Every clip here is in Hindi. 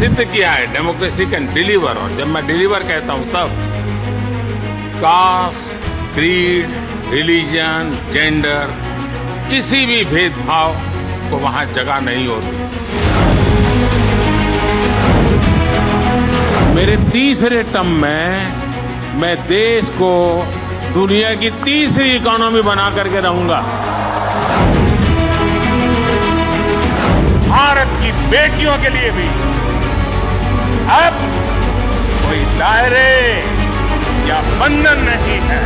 सिद्ध किया है डेमोक्रेसी कैन डिलीवर। और जब मैं डिलीवर कहता हूं तब कास्ट, क्रीड, रिलीजन, जेंडर, किसी भी भेदभाव को वहां जगह नहीं होती। मेरे तीसरे टर्म में मैं देश को दुनिया की तीसरी इकोनॉमी बना करके रहूंगा। भारत की बेटियों के लिए भी अब कोई दायरे या बंधन नहीं है।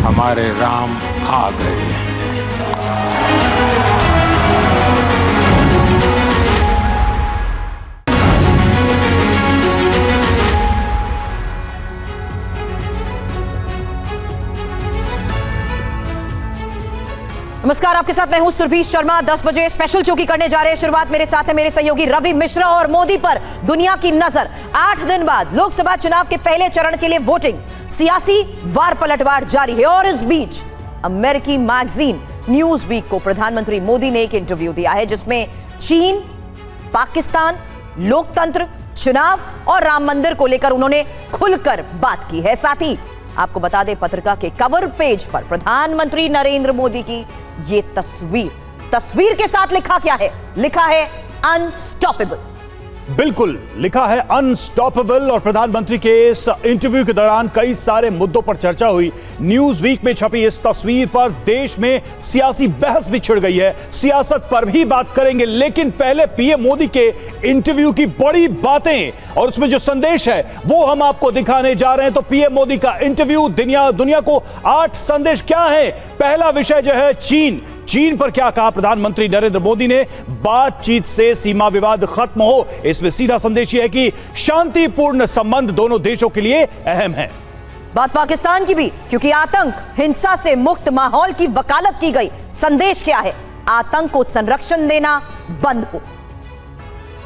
हमारे राम आ गए हैं। नमस्कार, आपके साथ मैं हूं सुरभि शर्मा। 10 बजे स्पेशल चौकी करने जा रहे हैं शुरुआत। मेरे साथ है मेरे सहयोगी रवि मिश्रा। और मोदी पर दुनिया की नजर। 8 दिन बाद लोकसभा चुनाव के पहले चरण के लिए वोटिंग, सियासी वार पलटवार जारी है। और इस बीच अमेरिकी मैगजीन न्यूज वीक को प्रधानमंत्री मोदी ने एक इंटरव्यू दिया है जिसमें चीन, पाकिस्तान, लोकतंत्र, चुनाव और राम मंदिर को लेकर उन्होंने खुलकर बात की है। साथ ही आपको बता दें, पत्रिका के कवर पेज पर प्रधानमंत्री नरेंद्र मोदी की ये तस्वीर के साथ लिखा क्या है? लिखा है अनस्टॉपेबल। बिल्कुल लिखा है अनस्टॉपेबल। और प्रधानमंत्री के इस इंटरव्यू के दौरान कई सारे मुद्दों पर चर्चा हुई। न्यूज वीक में छपी इस तस्वीर पर देश में सियासी बहस भी छिड़ गई है। सियासत पर भी बात करेंगे, लेकिन पहले पीएम मोदी के इंटरव्यू की बड़ी बातें और उसमें जो संदेश है वो हम आपको दिखाने जा रहे हैं। तो पीएम मोदी का इंटरव्यू, दुनिया को 8 संदेश क्या है। पहला विषय जो है चीन पर क्या कहा प्रधानमंत्री नरेंद्र मोदी ने? बातचीत से सीमा विवाद खत्म हो। इसमें सीधा संदेश यह है कि शांतिपूर्ण संबंध दोनों देशों के लिए अहम है। बात पाकिस्तान की भी, क्योंकि आतंक, हिंसा से मुक्त माहौल की वकालत की गई। संदेश क्या है? आतंक को संरक्षण देना बंद हो।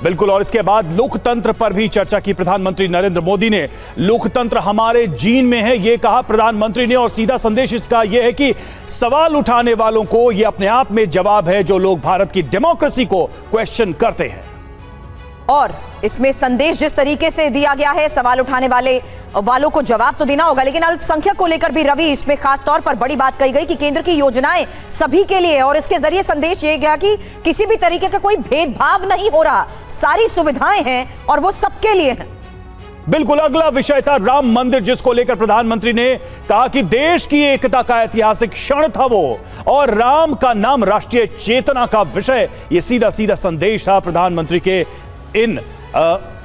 बिल्कुल। और इसके बाद लोकतंत्र पर भी चर्चा की प्रधानमंत्री नरेंद्र मोदी ने। लोकतंत्र हमारे जीन में है, यह कहा प्रधानमंत्री ने। और सीधा संदेश इसका यह है कि सवाल उठाने वालों को यह अपने आप में जवाब है जो लोग भारत की डेमोक्रेसी को क्वेश्चन करते हैं। और इसमें संदेश जिस तरीके से दिया गया है, सवाल उठाने वालों को जवाब तो देना होगा, लेकिन अल्पसंख्यक को लेकर भी रवि इसमें खास तौर पर बड़ी बात कही गई कि केंद्र की योजनाएं सभी के लिए है। और इसके जरिए संदेश ये गया कि किसी भी तरीके का कोई भेदभाव नहीं हो रहा, सारी सुविधाएं हैं और वो सबके लिए हैं। बिल्कुल। अगला विषय था राम मंदिर, जिसको लेकर प्रधानमंत्री ने कहा कि देश की एकता का ऐतिहासिक क्षण था वो, और राम का नाम राष्ट्रीय चेतना का विषय। यह सीधा सीधा संदेश था प्रधानमंत्री के इन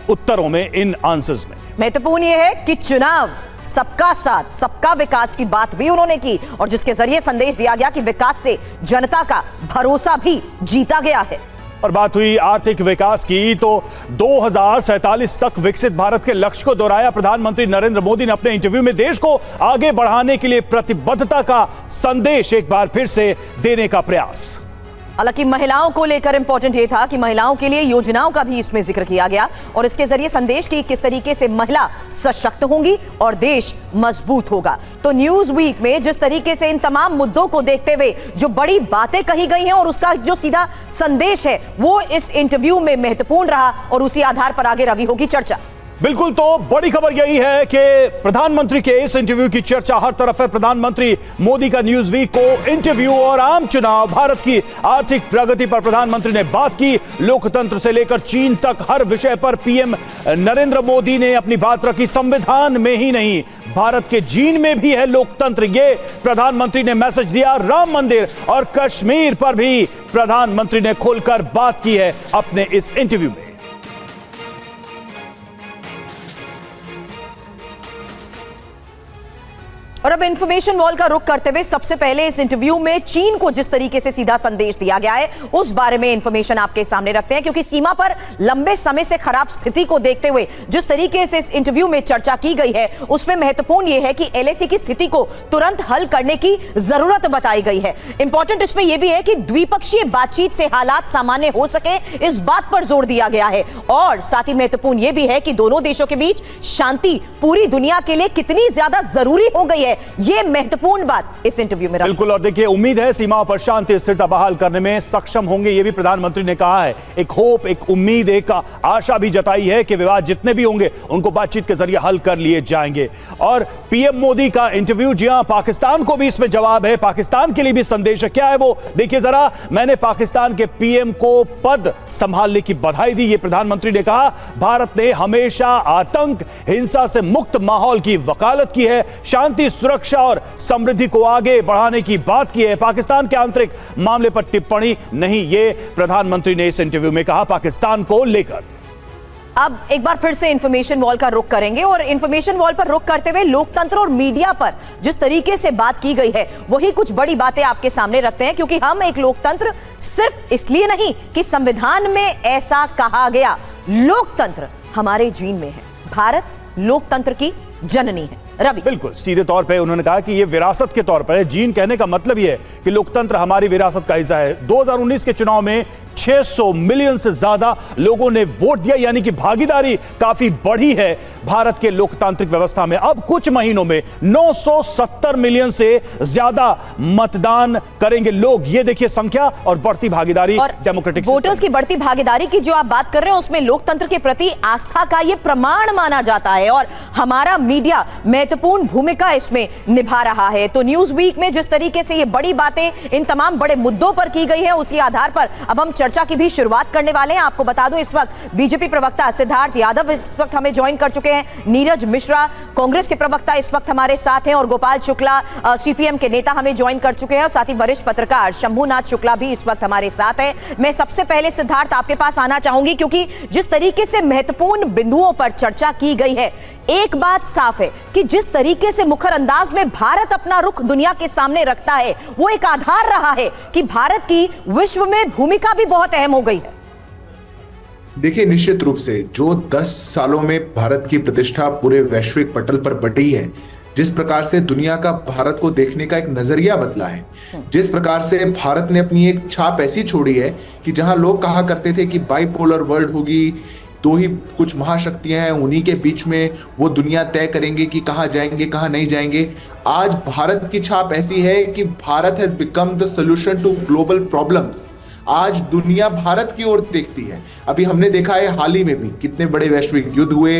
उत्तरों में, इन आंसर्स में। महत्वपूर्ण यह है कि चुनाव, सबका साथ, सबका विकास की बात भी उन्होंने की, और जिसके जरिए संदेश दिया गया कि विकास से जनता का भरोसा भी जीता गया है। और बात हुई आर्थिक विकास की, तो 2047 तक विकसित भारत के लक्ष्य को दोहराया प्रधानमंत्री नरेंद्र मोदी ने अपने इंटरव्यू में। देश को आगे बढ़ाने के लिए प्रतिबद्धता का संदेश एक बार फिर से देने का प्रयास। हालांकि महिलाओं को लेकर इंपॉर्टेंट यह था कि महिलाओं के लिए योजनाओं का भी इसमें जिक्र किया गया, और इसके जरिए संदेश की किस तरीके से महिला सशक्त होंगी और देश मजबूत होगा। तो न्यूज वीक में जिस तरीके से इन तमाम मुद्दों को देखते हुए जो बड़ी बातें कही गई हैं और उसका जो सीधा संदेश है वो इस इंटरव्यू में महत्वपूर्ण रहा, और उसी आधार पर आगे रवि होगी चर्चा। बिल्कुल। तो बड़ी खबर यही है कि प्रधानमंत्री के इस इंटरव्यू की चर्चा हर तरफ है। प्रधानमंत्री मोदी का न्यूज वीक को इंटरव्यू और आम चुनाव, भारत की आर्थिक प्रगति पर प्रधानमंत्री ने बात की। लोकतंत्र से लेकर चीन तक हर विषय पर पीएम नरेंद्र मोदी ने अपनी बात रखी। संविधान में ही नहीं, भारत के जीन में भी है लोकतंत्र, ये प्रधानमंत्री ने मैसेज दिया। राम मंदिर और कश्मीर पर भी प्रधानमंत्री ने खुलकर बात की है अपने इस इंटरव्यू में। और अब इंफॉर्मेशन वॉल का रुख करते हुए सबसे पहले इस इंटरव्यू में चीन को जिस तरीके से सीधा संदेश दिया गया है उस बारे में इंफॉर्मेशन आपके सामने रखते हैं, क्योंकि सीमा पर लंबे समय से खराब स्थिति को देखते हुए जिस तरीके से इस इंटरव्यू में चर्चा की गई है उसमें महत्वपूर्ण यह है कि एलएसी की स्थिति को तुरंत हल करने की जरूरत बताई गई है। इंपॉर्टेंट इसमें यह भी है कि द्विपक्षीय बातचीत से हालात सामान्य हो सके, इस बात पर जोर दिया गया है। और साथ ही महत्वपूर्ण यह भी है कि दोनों देशों के बीच शांति पूरी दुनिया के लिए कितनी ज्यादा जरूरी हो गई है, है। यह महत्वपूर्ण बात इस इंटरव्यू में रखी। बिल्कुल, और देखिए उम्मीद है सीमाओं पर शांति स्थिरता बहाल करने में सक्षम होंगे, ये भी प्रधानमंत्री ने कहा है। एक होप, एक उम्मीद, एक आशा भी जताई है कि विवाद जितने भी होंगे उनको बातचीत के जरिए हल कर लिए जाएंगे। और पीएम मोदी का इंटरव्यू, जी हां, पाकिस्तान को भी इसमें जवाब है, पाकिस्तान के लिए भी संदेश है। क्या है वो, देखिए जरा। मैंने पाकिस्तान के पीएम को पद संभालने की बधाई दी, ये प्रधानमंत्री ने कहा। भारत ने हमेशा आतंक, हिंसा से मुक्त माहौल की वकालत की है, शांति, सुरक्षा और समृद्धि को आगे बढ़ाने की बात की है। पाकिस्तान के आंतरिक मामले पर टिप्पणी नहीं, ये प्रधानमंत्री ने इस इंटरव्यू में कहा पाकिस्तान को लेकर। अब एक बार फिर से इंफॉर्मेशन वॉल का रुख करेंगे और इंफॉर्मेशन वॉल पर रुख करते हुए लोकतंत्र और मीडिया पर जिस तरीके से बात की गई है वही कुछ बड़ी बातें आपके सामने रखते हैं, क्योंकि हम एक लोकतंत्र सिर्फ इसलिए नहीं कि संविधान में ऐसा कहा गया, लोकतंत्र हमारे जीन में है। भारत लोकतंत्र की जननी है। रवि, बिल्कुल सीधे तौर पे उन्होंने कहा कि ये विरासत के तौर पर है। जीन कहने का मतलब ये है कि लोकतंत्र हमारी विरासत का हिस्सा है। 2019 के चुनाव में 600 मिलियन से ज्यादा लोगों ने वोट दिया, यानी कि भागीदारी काफी बढ़ी है भारत के लोकतांत्रिक व्यवस्था में। अब कुछ महीनों में 970 मिलियन से ज्यादा मतदान करेंगे लोग। ये देखिए संख्या और बढ़ती भागीदारी और डेमोक्रेटिक वोटर्स की बढ़ती भागीदारी की जो आप बात कर रहे हैं उसमें लोकतंत्र के प्रति आस्था का ये प्रमाण माना जाता है और हमारा मीडिया महत्वपूर्ण भूमिका इसमें निभा रहा है। तो न्यूज वीक में जिस तरीके से ये बड़ी बातें इन तमाम बड़े मुद्दों पर की गई है, उसी आधार पर अब हम चर्चा की भी शुरुआत करने वाले हैं। आपको बता दूं इस वक्त बीजेपी प्रवक्ता सिद्धार्थ यादव इस वक्त हमें ज्वाइन कर चुके हैं, नीरज मिश्रा कांग्रेस के प्रवक्ता इस वक्त हमारे साथ हैं और गोपाल शुक्ला सीपीएम के नेता हमें ज्वाइन कर चुके हैं और साथ ही वरिष्ठ पत्रकार शंभुनाथ शुक्ला भी इस वक्त हमारे साथ है। मैं सबसे पहले सिद्धार्थ आपके पास आना चाहूंगी, क्योंकि जिस तरीके से महत्वपूर्ण बिंदुओं पर चर्चा की गई है, एक बात साफ है कि जिस तरीके से मुखर अंदाज में भारत अपना रुख दुनिया के सामने रखता है वो एक आधार रहा है कि भारत की विश्व में भूमिका भी बहुत अहम हो गई है। देखिए, निश्चित रूप से जो 10 सालों में भारत की प्रतिष्ठा पूरे वैश्विक पटल पर बढ़ी है, जिस प्रकार से दुनिया का भारत को देखने का एक नजरिया बदला है, जिस प्रकार से भारत ने अपनी एक छाप ऐसी छोड़ी है कि जहां लोग कहा करते थे कि बाइपोलर वर्ल्ड होगी, दो ही कुछ महाशक्तियां हैं, उन्हीं के बीच में वो दुनिया तय करेंगे कि कहां जाएंगे कहां नहीं जाएंगे। आज भारत की छाप ऐसी है कि Bharat has become the solution to global problems. आज दुनिया भारत की ओर देखती है। अभी हमने देखा है हाल ही में भी कितने बड़े वैश्विक युद्ध हुए,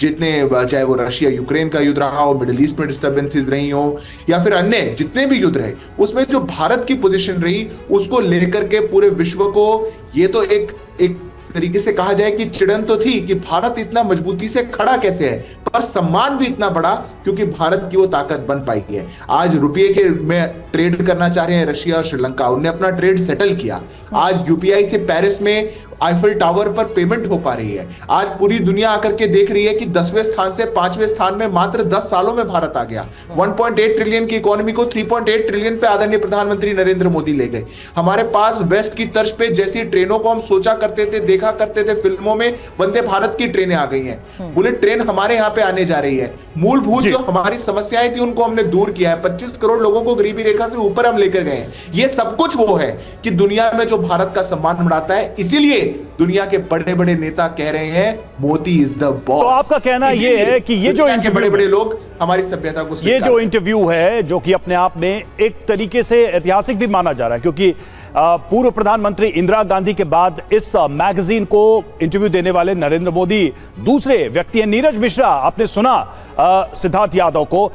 जितने, चाहे वो रशिया यूक्रेन का युद्ध रहा हो, मिडिल ईस्ट में डिस्टर्बेंसेस रही हो, या फिर अन्य जितने भी युद्ध रहे, उसमें जो भारत की पोजीशन रही उसको लेकर के पूरे विश्व को ये तो एक तरीके से कहा जाए कि चिड़न तो थी कि भारत इतना मजबूती से खड़ा कैसे है, पर सम्मान भी इतना बड़ा क्योंकि भारत की वो ताकत बन पाई है। आज रुपये के में ट्रेड करना चाह रहे हैं रशिया और श्रीलंका, उन्होंने अपना ट्रेड सेटल किया। आज यूपीआई से पेरिस में आईफल टावर पर पेमेंट हो पा रही है। आज पूरी दुनिया आकर के देख रही है कि 10वें स्थान से 5वें स्थान में मात्र 10 सालों में भारत आ गया। 1.8 ट्रिलियन की इकोनॉमी को 3.8 ट्रिलियन पे आदरणीय प्रधानमंत्री नरेंद्र मोदी ले गए। हमारे पास वेस्ट की तर्ज पे जैसी ट्रेनों को हम सोचा करते थे, देखा करते थे फिल्मों में, वंदे भारत की ट्रेनें आ गई हैं। बुलेट ट्रेन हमारे यहाँ पे आने जा रही है। मूलभूत जो हमारी समस्याएं थी उनको हमने दूर किया है। 25 करोड़ लोगों को गरीबी रेखा से ऊपर हम लेकर गए हैं। ये सब कुछ वो है कि दुनिया में जो भारत का सम्मान बढ़ाता है। इसीलिए दुनिया के बड़े बड़े नेता कह रहे हैं मोदी इज द बॉस। तो आपका कहना यह है कि ये जो बड़े बड़े लोग हमारी सभ्यता को, ये जो इंटरव्यू है जो कि अपने आप में एक तरीके से ऐतिहासिक भी माना जा रहा है, क्योंकि पूर्व प्रधानमंत्री इंदिरा गांधी के बाद इस मैगजीन को इंटरव्यू देने वाले नरेंद्र मोदी दूसरे व्यक्ति हैं। नीरज मिश्रा, आपने सुना सिद्धार्थ यादव को,